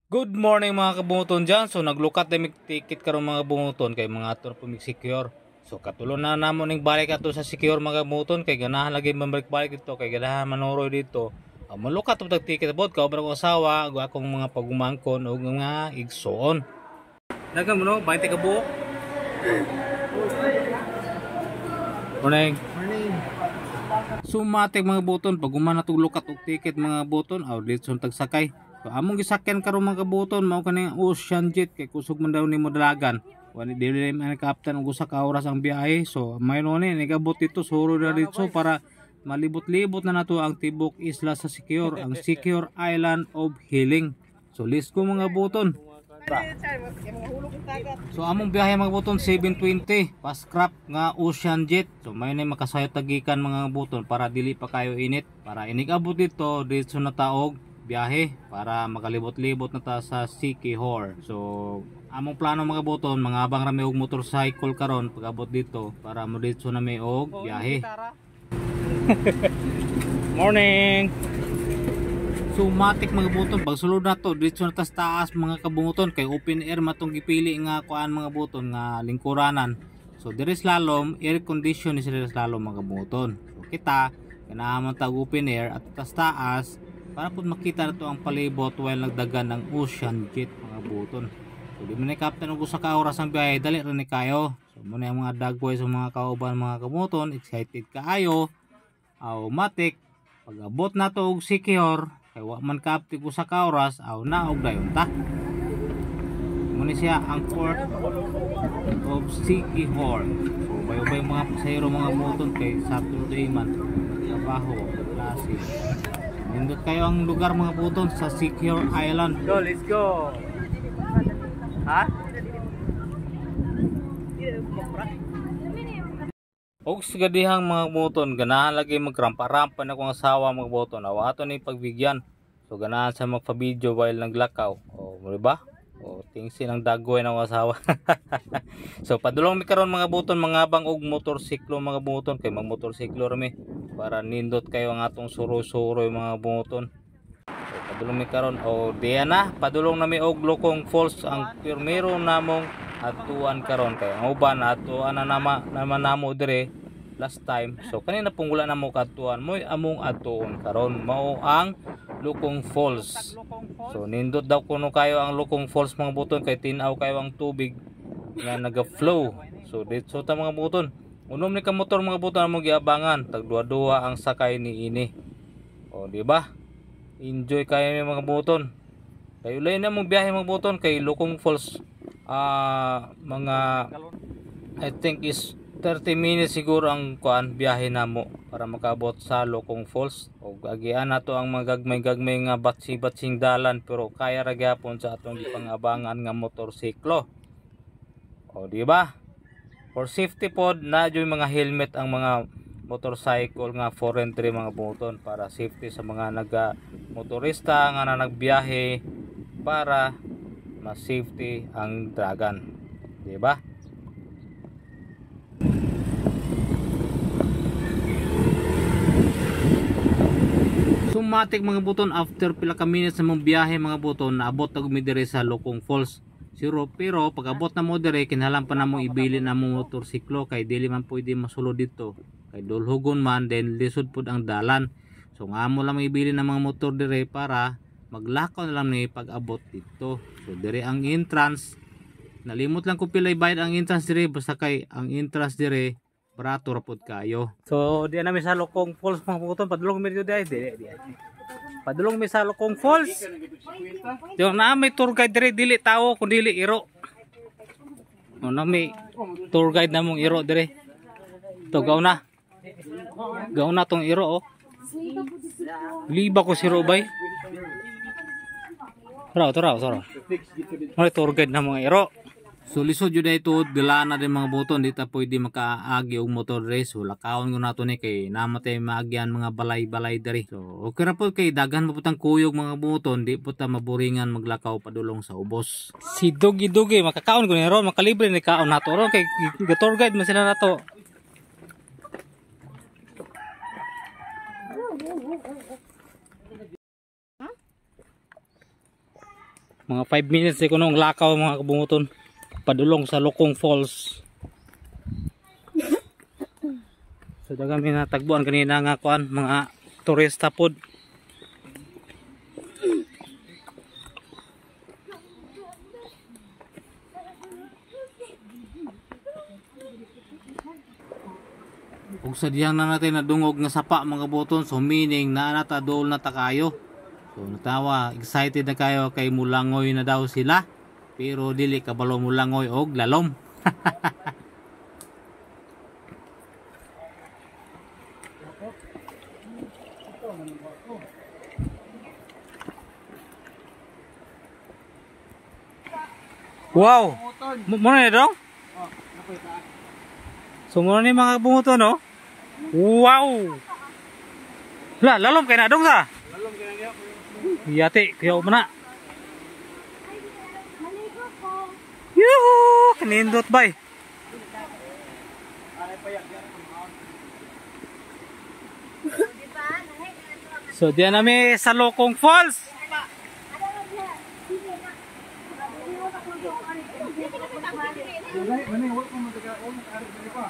Good morning mga kabunguton dyan. So naglukat na ticket karon mga kabunguton kay mga ato pumig secure. So katulon na namo ning balik ato sa secure mga kabunguton kay ganahan lagi mabalik-balik dito kay ganahan manoroy dito. Malukat og ticket abot ka obra ko asawa ug akong mga pagumangkon og mga igsoon. Dagan mo no 20 ka buok. Morning. Sumatik mga buton pag umana tog lukat og ticket mga buton aw dito tagsakay. So among gisakyan karon mga kabuton mao kani Ocean Jet kay kusog man daw nimo dalagan. Wani dili man kaptan og usa ka oras ang biyahe. So mayroon ni nagabot dito suro na dito para malibot-libot na nato ang tibok isla sa Secure, ang Secure Island of Healing. So list ko mga buton. So among biyahe mga buton 720 pa scrap nga Ocean Jet. So may na makasayot tagikan mga buton para dili pa kayo init. Para inigabot dito na taog biyahe para makalibot-libot na ta sa Sikihor. So among plano mga buton mga abang rami og motorcycle karon pagabot dito para mo dito na may og biyahe. Morning. Sumatik mga buton pag sulod na to dito na tas taas mga kabunguton kay open air matong gipili nga kuan mga buton nga lingkuranan. So dire slalom air condition is dire slalom mga kabunguton. So kita kanaman tag open air at tas taas para po makita na to ang palibot while nagdagan ng Ocean Jet mga buton. So di man ni captain og usa ka oras ang biyahe dali ra ni kayo. So muna ang mga dagboy sa mga kauban mga kabuton excited kaayo. Matik pag-abot na to og Secure kay wa man kaptig usa ka oras aw naog dayon ta. Muna siya ang port of Sikihor. So bayo-bayo mga pasahero mga buton kay Saturday man trabaho klase. Nindot kayo ang lugar mga buton sa Secure Island. Go, let's go. Ha? Og sigadihang mga buton, ganahan lagi magrampa-rampa na kong asawa mga buton. Awa ato ni pagbigyan. So ganahan sa magpa-video while naglakaw. O, mo ba? O, tingsin ang dagoy ng asawa. So padulong mi karon mga buton, mga bang og motorsiklo mga buton kay mag motorsiklo rami para nindot kayo ang atong suroy-suroy mga buton. So padulong mi karon o diya na padulong nami og Lokong Falls ang pirmero namong atuan karon kay ang uban atuan na naman namo dire last time. So kanina pong wala namo katuan mo among atuon karon mao ang Lokong Falls. So nindot daw kuno kayo ang Lokong Falls mga buton kay tinaw kayo ang tubig nga naga-flow. So dito ta mga buton. Unom ni ka motor mga buton mo giabangan tag duwa-duwa ang sakay ni ini. O di ba? Enjoy kayo mga buton. Kayo lay na mong biyahe mga buton kay Lokong Falls. Mga I think is 30 minutes siguro ang kuan biyahe namo para makabot sa Lokong Falls. O agian nato ang magagmay-gagmay nga batsi-batsing dalan pero kaya ra gyapon sa atong gipangabangan nga motorsiklo. O di ba? For safety pod na joy mga helmet ang mga motorcycle nga 4 mga buton para safety sa mga naga motorista nga nagbiyahe para mas safety ang dagan. Di ba? Sumatik mga buton after pila ka minutes sa mong biyahe mga buton naabot na gumidire sa Lokong Falls. Pero pag-abot na mo dire kinahanglan pa namo ibili na mo motorsiklo kay dili man pwede masulod dito. Kay dulhugon man then lisod pud ang dalan. So nga mo lang ibili na mga motor dire para maglakaw na lang ni pag-abot dito. So dire ang entrance. Nalimot lang ko pilay bayad ang entrance dire basta kay ang entrance dire barato ra pud kayo. So di na mi sa Lokong Falls mga buton padulong mi dito di. Padulong mi sa Lokong Falls. Yung na may tour guide dire dili tao kun dili iro. No na may tour guide namong iro dire. To gaw na. Gaw na tong iro oh. Liba ko si Robay. Tara. May tour guide namong iro. So lisod jud ito dila na din mga buton dita pwede makaagi og motor race. So lakawon ko nato ni kay namatay maagyan mga balay-balay diri. So okay ra po kay daghan maputang kuyog mga buton di po ta maburingan maglakaw padulong sa ubos. Si Dugi makakaon ko ni ron makalibre ni kaon nato ron kay tour guide man sila nato. Mga 5 minutes ko nung lakaw mga kabunguton. Padulong sa Lokong Falls. So dagan mi natagbuan kanina nga kuan mga turista pod. Ug sadyang na natin nadungog nga sapa mga kabuton, so meaning na nata dool na ta kayo. So natawa, excited na kayo kay mulangoy na daw sila. Pero dili kabalo mulangoy og lalom. Wow! Muna na dong? So muna ni mga bumuto no? Wow! Lalom kay na dong sa? Lalom kay na niyo. Yati, kuyaw mo na. Yuhu! Kanindot bay. So diyan nami sa Lokong Falls.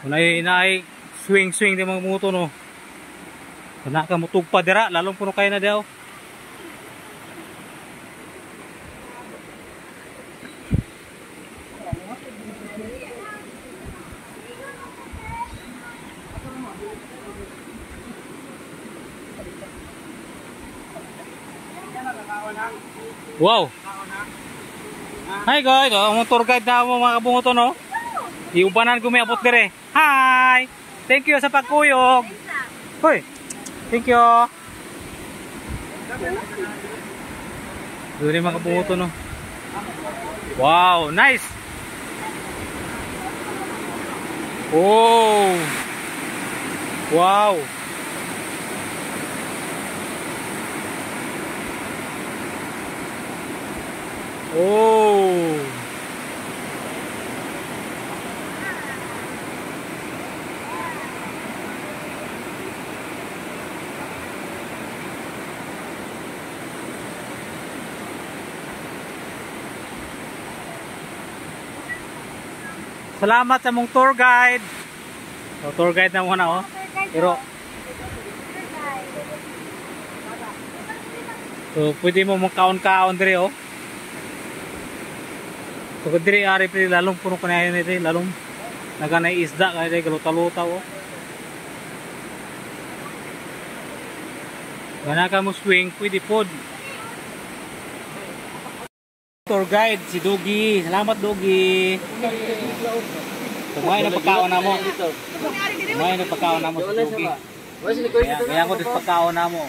Unay naay swing di mga muto no. Kana ka mutugpa dira lalong puno kay na daw. Wow. Hi guys, ang tour guide na mo mga kabunguto no. Iubanan ko may abot dire. Hi. Thank you sa pagkuyog. Hoy. Thank you. Duri mga kabunguto no. Wow, nice. Oh. Wow. Oh. Salamat sa mong tour guide. O, tour guide na muna oh. Pero so pwede mo mong kaon-kaon dire oh. So diri ari pre lalong puno kanayon nito, lalong naganay isda kay galuta-luta oh. Gana ka mo swing pwede pod. Tour guide si Dugi. Salamat Dugi. Kumay na pagkaon na mo. Kumay na pagkaon na mo si Dugi. Kaya ako dis pagkaon na mo.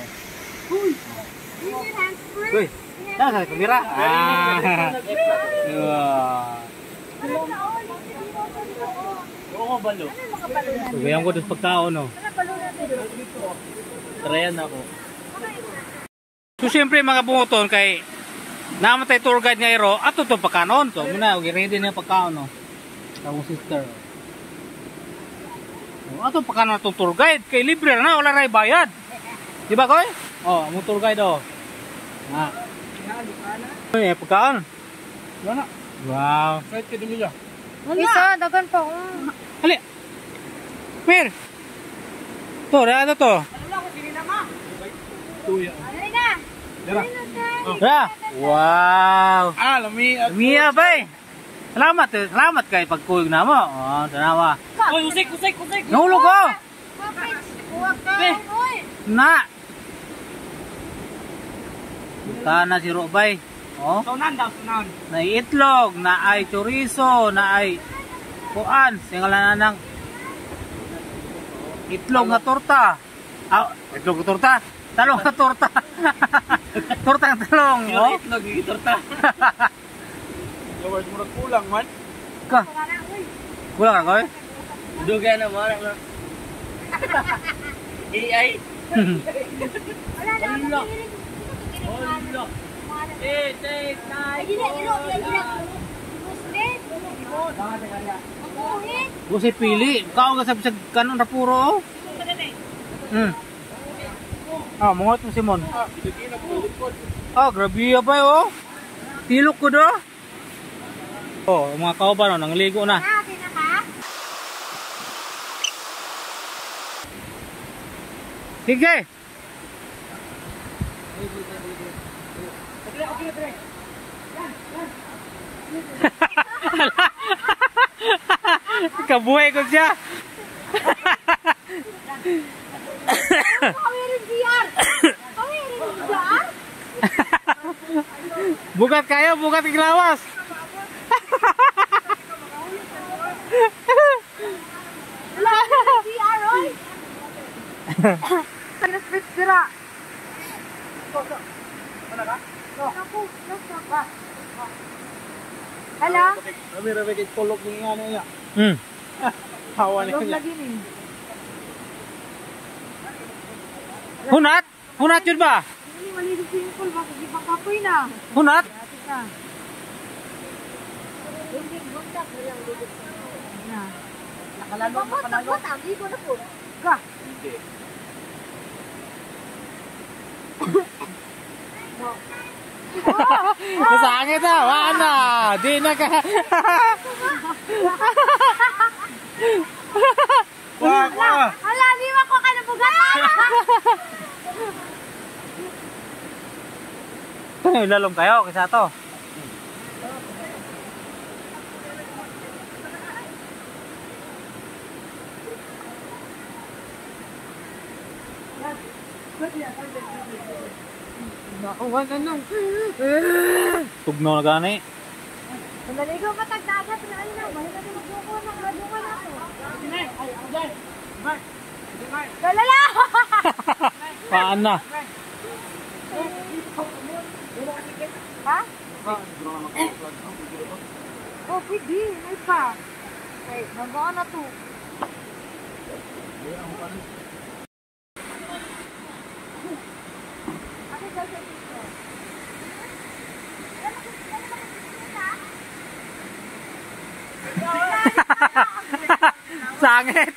Uy. Nasa kamera. Oo balo. Kaya ako dis pagkaon no. Trayan ako. So siyempre mga bunguton kay namatay tour guide nga iro ato to pagkanon to muna ready na pagkaon no ako sister ato pagkanon to tour guide kay libre na wala ray bayad di ba koy mo tour guide ay pagkaon wala wow kahit ka dumi ya isa dagan pa ali mer to ra to wala ko sinilama tuya ya. Wow. Lami bay. Salamat kay pagkuyog namo. Oh, tanawa. Oy, usik. Nahulog ko. Na. Kana si Robay. Oh. Sunan. Na itlog, na ay chorizo, na ay kuan, singalan nang itlog nga torta. Itlog nga torta. Talong nga torta. Torta ng talong. Oh? Itlog yung torta. Gawad mo na kulang man. Ka? Kulang ka koy? Dugay na mo. AI. Wala na. Wala. 8, 9. Gusto pili. Kau nga sabi sa kanon na puro. Mungot mo Simon. Grabe ba oh. Tilok ko do. Oh, mga kauban oh, nangligo na. Sige. Kabuhay ko siya. Bukat kayo, bukat iglawas. Hala? Kami rin kolok ng ano niya. Hawa niya. Hunat? Hunat yun ba? Hindi, malinis yung pool. Bakit di pa kapoy na? Hunat? Nakalalo na panalo. Tabi ko na po. Ka? Hindi. Masangit ah, wala. Di na ka. Wag, wag. Hala, di ba ko ka nabugat? Ilalong kayo, kisa to. Nakuha na nung. Tugno na gani. Naligaw pa tagdagat na ano na. Mahal na magbuko na. Radungan ako. Galala! Paan na? Ha? Oh, pwede. May pa. Ay, nagawa na to. Sangit.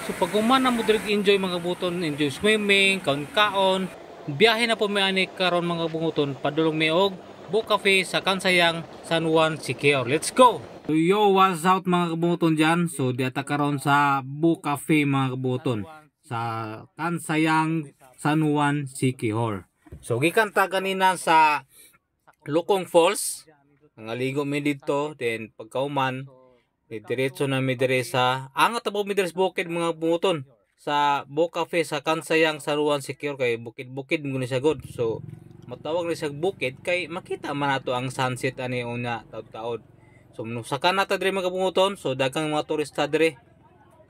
So pag umana mo direct enjoy mga buton, enjoy swimming, kaon-kaon, biyahe na po may ani karon mga buton, padulong may og Book Cafe sa Kansayang, San Juan, Siquijor. Let's go! So yo, what's out mga kabuton dyan? So diata karon sa Book Cafe mga kabuton sa Kansayang, San Juan, Siquijor. So gikan ta kanina sa Lukong Falls, nangaligo mi dito, then pagkauman diretso na mi dire sa angat po mi dire sa bukid mga buton sa Book Cafe sa Kansayang, San Juan, Siquijor kay bukid-bukid mo ni sagod. So matawag ni sa bukid kay makita man nato ang sunset ani una taud-taud. So saka na ta dire mga buton, so daghang mga turista dire.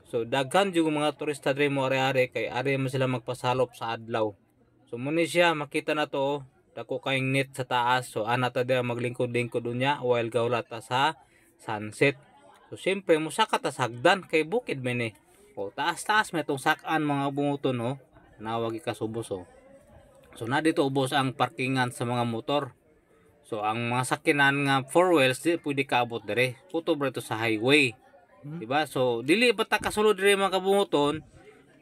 So daghan jud mga turista dire mo are-are kay are man sila magpasalop sa adlaw. So muni siya makita na to dako kayong net sa taas. So ana ta dire maglingkod-lingkod unya while gawla ta sa sunset. So siyempre musaka ta sa hagdan kay bukid man ni. O taas-taas may tong sakan mga bunguton no. Nawagi ka subos oh. So na dito ubos ang parkingan sa mga motor. So ang mga sakinan nga 4 wheels di pwede kaabot dire. Puto to sa highway. Diba? So dili pa ta kasulod dire mga kabunguton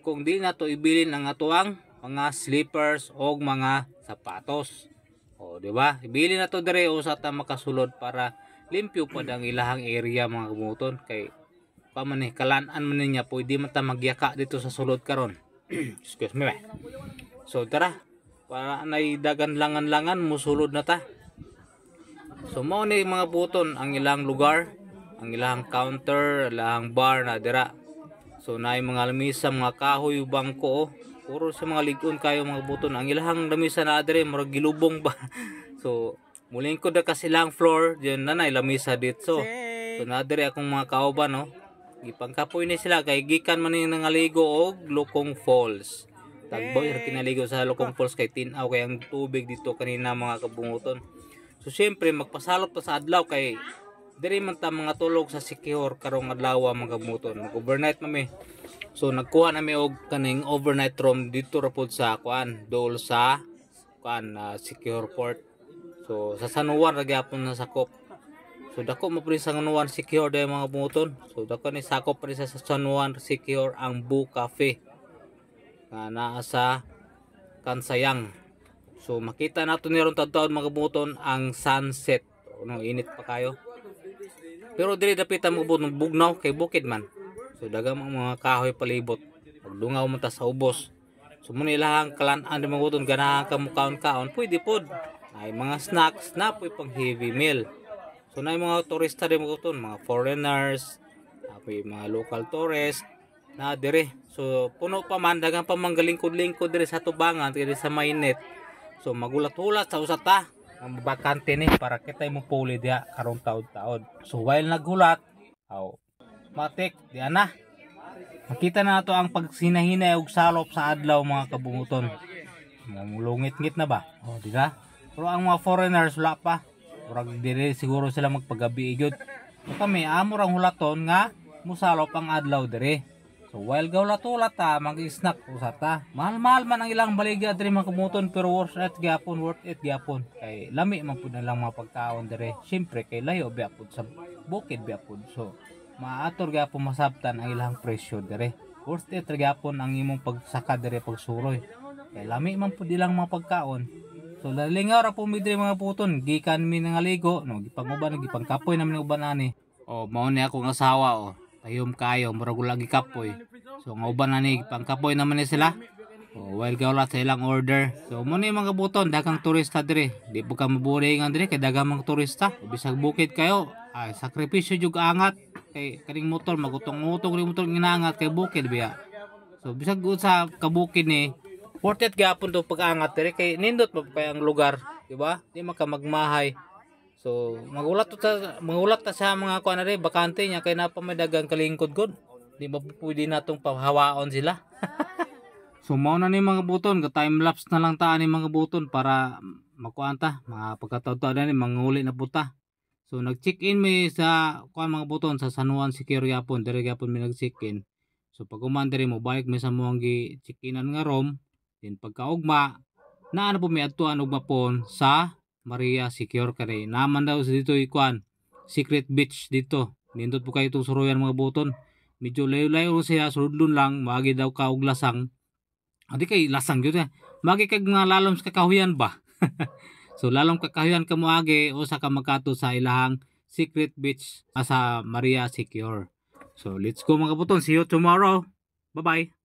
kung di na to ibilin ang atuang mga slippers o mga sapatos. O di ba? Ibilin na to dire o sa ta makasulod para limpyo pa ang ilahang area mga kabunguton kay paman ni kalan-an man niya pwede man ta magyaka dito sa sulod karon. Excuse me. So tara para nay dagan langan-langan musulod na ta. So mao ni mga buton ang ilang lugar, ang ilang counter, ilang bar na dira. So naay mga lamisa, mga kahoy, bangko, puro sa mga ligon kayo mga buton. Ang ilang lamisa na dire murag gilubong ba. So muling ko da kasi lang floor, diyan na nay lamisa dito. So na dire akong mga kauban no. Gipangkapoy ni sila kay gikan man ni nangaligo og Lukong Falls. Tagboy ra kinaligo sa Lukong Falls kay tinaw kay ang tubig dito kanina mga kabunguton. So siyempre magpasalop ta sa adlaw kay diri man ta mga tulog sa Siquijor karong adlaw mga kabunguton. Mag-overnight mami. So nagkuha nami og kaning overnight room dito ra pud sa kuan, dool sa kuan Siquijor Port. So sa San Juan ra gyapon na sakop. So dako mo prin sa San Juan Siquijor day mga kabunguton. So dako ni sakop prin sa San Juan Siquijor ang Book Cafe. Naa sa Kansayang. So makita nato ni ron taon mga buton ang sunset. No, init pa kayo. Pero dili dapitan mga buton bugnaw kay bukid man. So daghang mga kahoy palibot. Pagdungaw man ta sa ubos. So muna ilahang kalan-an di mga buton ganahan ka mukaon-kaon pwede pod. Ay mga snacks na po pang heavy meal. So na mga turista di mga buton, mga foreigners, may mga local tourists na dire. So puno pa man daghang pa manggalingkod-lingkod dire sa tubangan dire sa mainit. So magulat-ulat sa usata ang bakante ni para kita mo puli diha karong taod-taod. So while naghulat, matik di ana. Makita na nato ang pagsinahinay og salop sa adlaw mga kabunguton. Mamulungit-ngit na ba? O di ba? Pero ang mga foreigners wala pa. Murag dire siguro sila magpagabi gyud. So kami amo rang hulaton nga musalop ang adlaw dire. So while gawlat-ulat ta mag-snack usata. Mahal-mahal man ang ilang baligya dire mga kabunguton pero worth it gyapon. Kay lami man pud na lang mga pagkaon dire. Syempre kay layo biya pud sa bukid biya pud. So maator gyapon masabtan ang ilang presyo dire. Worth it gyapon ang imong pagsaka dire pagsuroy. Kay lami man pud ilang mga pagkaon. So lalingaw ra po mi dire mga puton, gikan mi nangaligo, no gipanguban gipangkapoy namin uban ani. Mao ni akong asawa Tayom kayo murag wala gikapoy. So nga uban ani gipangkapoy naman ni sila. While gawlat sa ilang order. So mo ni mga buton daghang turista dire. Di po ka maburingan dire kay daghang mga turista. Bisag bukid kayo, ay sakripisyo jud angat kay kaning motor magutong-utong ring motor ginangat kay bukid biya. So bisag sa kabukid ni worth it gyapon to pag-angat dire kay nindot pa kay ang lugar, di ba? Di maka magmahay. So magulat ta sa mga kuan na bakante nya kay napamadagang kalingkod gud. Di ba pwede natong pahawaon sila? So mao na ni mga buton, ka time lapse na lang ta ni mga buton para makuan ta, mga pagkataon na ni manguli na puta. So nag-check-in mi sa kuan mga buton sa San Juan Secure gyapon, dire gyapon mi nag-check-in. So pag uman dire mo balik mi sa moang gi-check-inan nga room. Then pagkaugma na ano po may adtuan ugma pon sa Maria Secure kani. Naman daw dito ikuan Secret Beach dito. Nindot po kayo itong suruyan mga buton. Medyo layo-layo siya, suludlon lang, magi daw ka og lasang. Adi kay lasang gyud na. Magi kag mga lalom sa kakahuyan ba. So lalom kakahuyan ka mo agi o sa ka magkato sa ilahang Secret Beach sa Maria Secure. So let's go mga buton. See you tomorrow. Bye-bye.